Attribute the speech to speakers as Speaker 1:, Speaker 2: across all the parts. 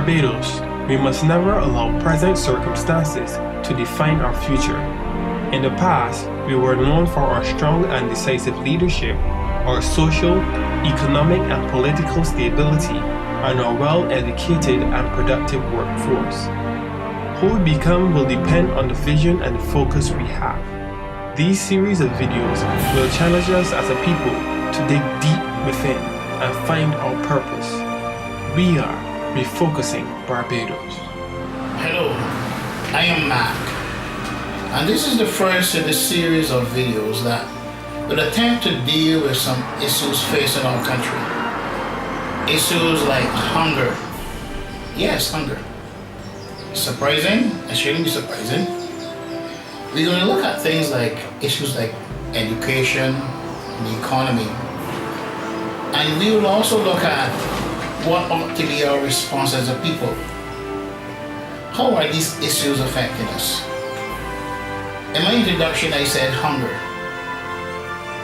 Speaker 1: Barbados, we must never allow present circumstances to define our future. In the past, we were known for our strong and decisive leadership, our social, economic, and political stability, and our well-educated and productive workforce. Who we become will depend on the vision and the focus we have. These series of videos will challenge us as a people to dig deep within and find our purpose. We are Refocusing Barbados.
Speaker 2: Hello, I am Mark, and this is the first in a series of videos that will attempt to deal with some issues facing our country. Issues like hunger. Yes, hunger. Surprising? It shouldn't be surprising. We're going to look at things like issues like education, the economy, and we will also look at what ought to be our response as a people. How are these issues affecting us? In my introduction, I said hunger.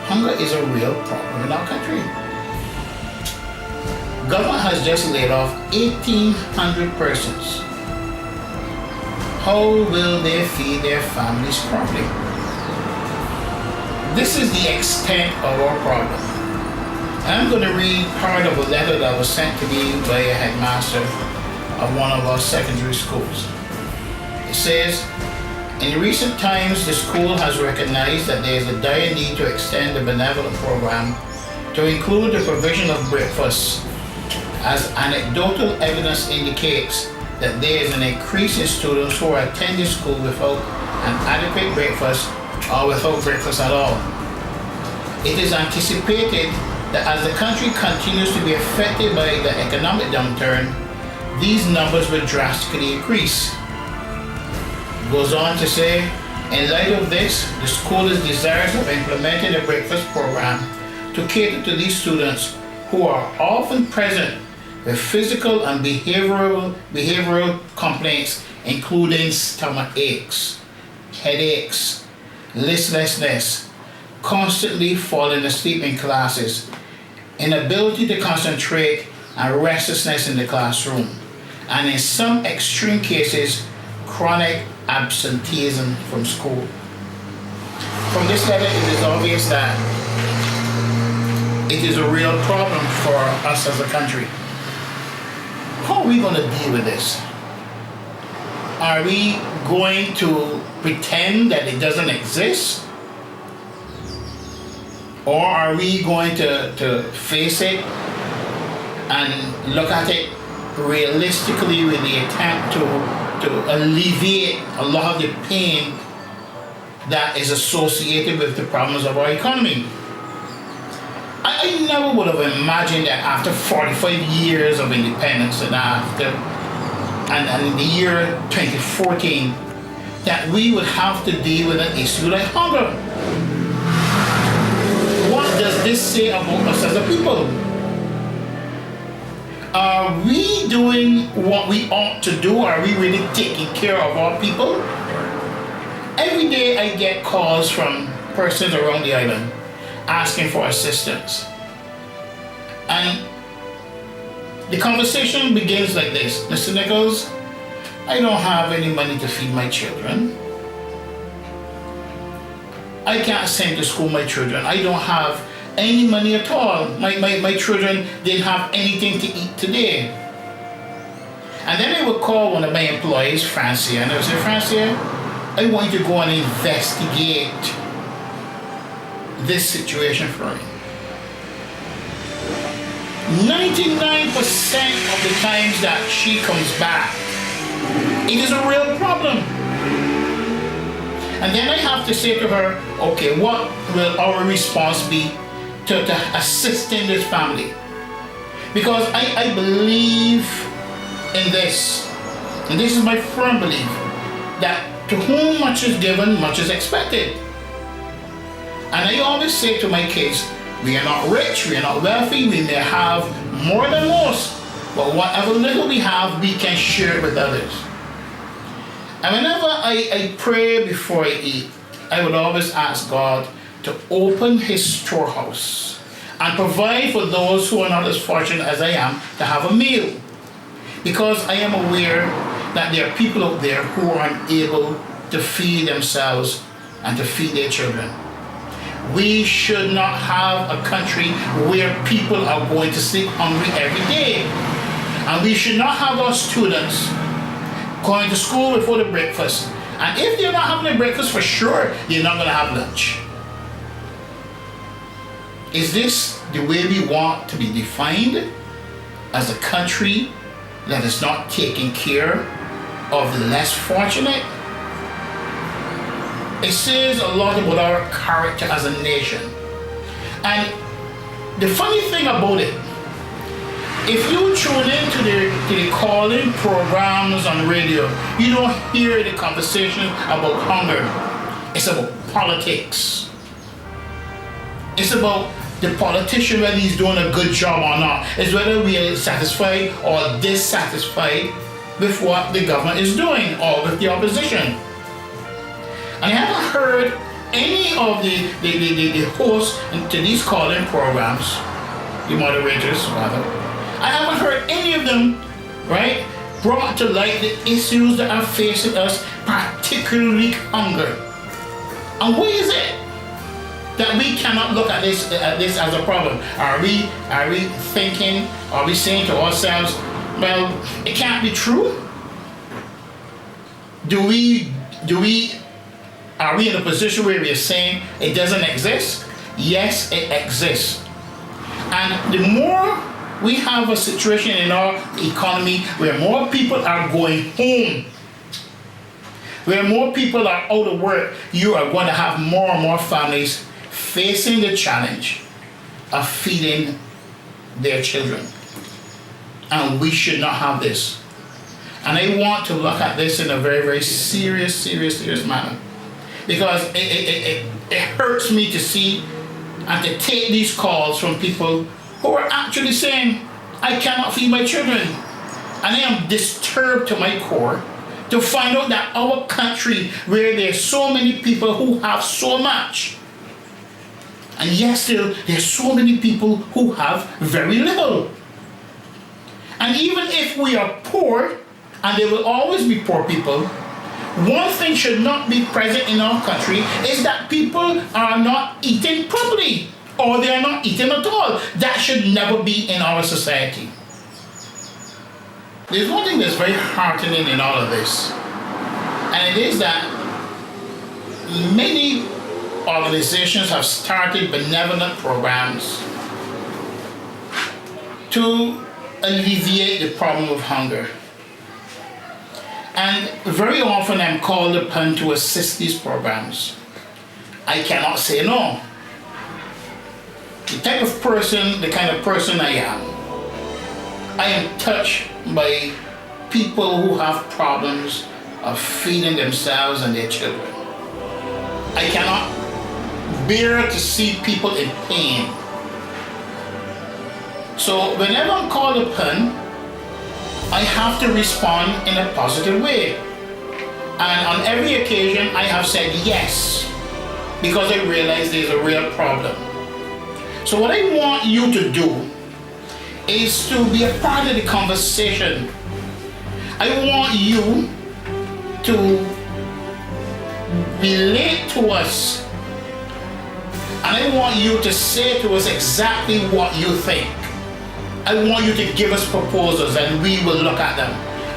Speaker 2: Hunger is a real problem in our country. Government has just laid off 1,800 persons. How will they feed their families properly? This is the extent of our problem. I'm going to read part of a letter that was sent to me by a headmaster of one of our secondary schools. It says, in recent times, the school has recognized that there is a dire need to extend the benevolent program to include the provision of breakfast, as anecdotal evidence indicates that there is an increase in students who are attending school without an adequate breakfast or without breakfast at all. It is anticipated that as the country continues to be affected by the economic downturn, these numbers will drastically increase. It goes on to say, in light of this, the school is desirous of implementing a breakfast program to cater to these students who are often present with physical and behavioral complaints, including stomach aches, headaches, listlessness, constantly falling asleep in classes, inability to concentrate, and restlessness in the classroom, and in some extreme cases, chronic absenteeism from school. From this letter, it is obvious that it is a real problem for us as a country. How are we going to deal with this? Are we going to pretend that it doesn't exist? Or are we going to face it and look at it realistically with the attempt to alleviate a lot of the pain that is associated with the problems of our economy? I never would have imagined that after 45 years of independence and in the year 2014 that we would have to deal with an issue like hunger. What does this say about us as a people? Are we doing what we ought to do? Are we really taking care of our people? Every day I get calls from persons around the island asking for assistance. And the conversation begins like this: Mr. Nichols, I don't have any money to feed my children. I can't send to school my children. I don't have any money at all. My children didn't have anything to eat today. And then I would call one of my employees, Francia, and I would say, Francia, I want you to go and investigate this situation for me. 99% of the times that she comes back, it is a real problem. And then I have to say to her, okay, what will our response be to assist in this family? Because I believe in this, and this is my firm belief, that to whom much is given, much is expected. And I always say to my kids, we are not rich, we are not wealthy, we may have more than most, but whatever little we have, we can share it with others. And whenever I pray before I eat, I would always ask God to open His storehouse and provide for those who are not as fortunate as I am to have a meal. because I am aware that there are people out there who are unable to feed themselves and to feed their children. We should not have a country where people are going to sleep hungry every day. And we should not have our students going to school before the breakfast. And if they're not having a breakfast, for sure, they're not going to have lunch. Is this the way we want to be defined as a country that is not taking care of the less fortunate? It says a lot about our character as a nation. And the funny thing about it, if you tune into the call-in programs on radio, you don't hear the conversation about hunger. It's about politics. It's about the politician, whether he's doing a good job or not. It's whether we are satisfied or dissatisfied with what the government is doing or with the opposition. And I haven't heard any of the hosts to these call-in programs, the moderators rather, I haven't heard any of them, right, brought to light the issues that are facing us, particularly hunger. And why is it that we cannot look at this as a problem? Are we thinking, are we saying to ourselves, well, it can't be true? Are we in a position where we are saying it doesn't exist? Yes, it exists. And the more we have a situation in our economy where more people are going home, where more people are out of work, you are going to have more and more families facing the challenge of feeding their children. And we should not have this. And I want to look at this in a very, very serious manner. Because it hurts me to see and to take these calls from people who are actually saying, I cannot feed my children. And I am disturbed to my core to find out that our country, where there's so many people who have so much, and yet still there's so many people who have very little. And even if we are poor, and there will always be poor people, one thing should not be present in our country is that people are not eating properly, or they are not eating at all. That should never be in our society. There's one thing that's very heartening in all of this, and it is that many organizations have started benevolent programs to alleviate the problem of hunger. And very often I'm called upon to assist these programs. I cannot say no. The kind of person I am touched by people who have problems of feeding themselves and their children. I cannot bear to see people in pain. So whenever I'm called upon, I have to respond in a positive way. And on every occasion, I have said yes, because I realize there's a real problem. So what I want you to do is to be a part of the conversation. I want you to relate to us. And I want you to say to us exactly what you think. I want you to give us proposals and we will look at them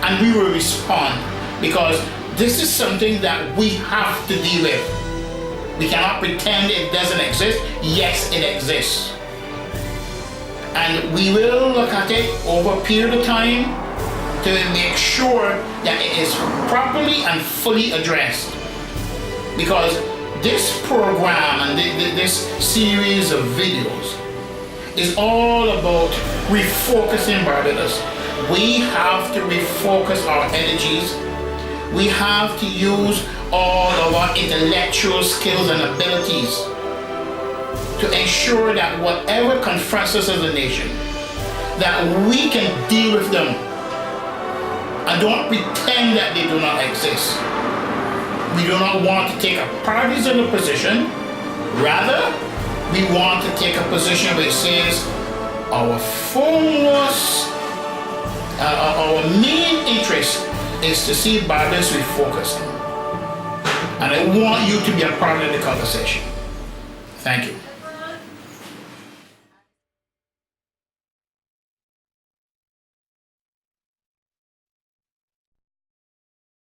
Speaker 2: and we will respond, because this is something that we have to deal with. We cannot pretend it doesn't exist. Yes, it exists. And we will look at it over a period of time to make sure that it is properly and fully addressed. Because this program and this series of videos is all about refocusing Barbados. We have to refocus our energies. We have to use all of our intellectual skills and abilities to ensure that whatever confronts us as a nation, that we can deal with them and don't pretend that they do not exist. We do not want to take a partisan position. Rather, we want to take a position which says our foremost our main interest is to see Barbados refocused. And I want you to be a part of the conversation. Thank you.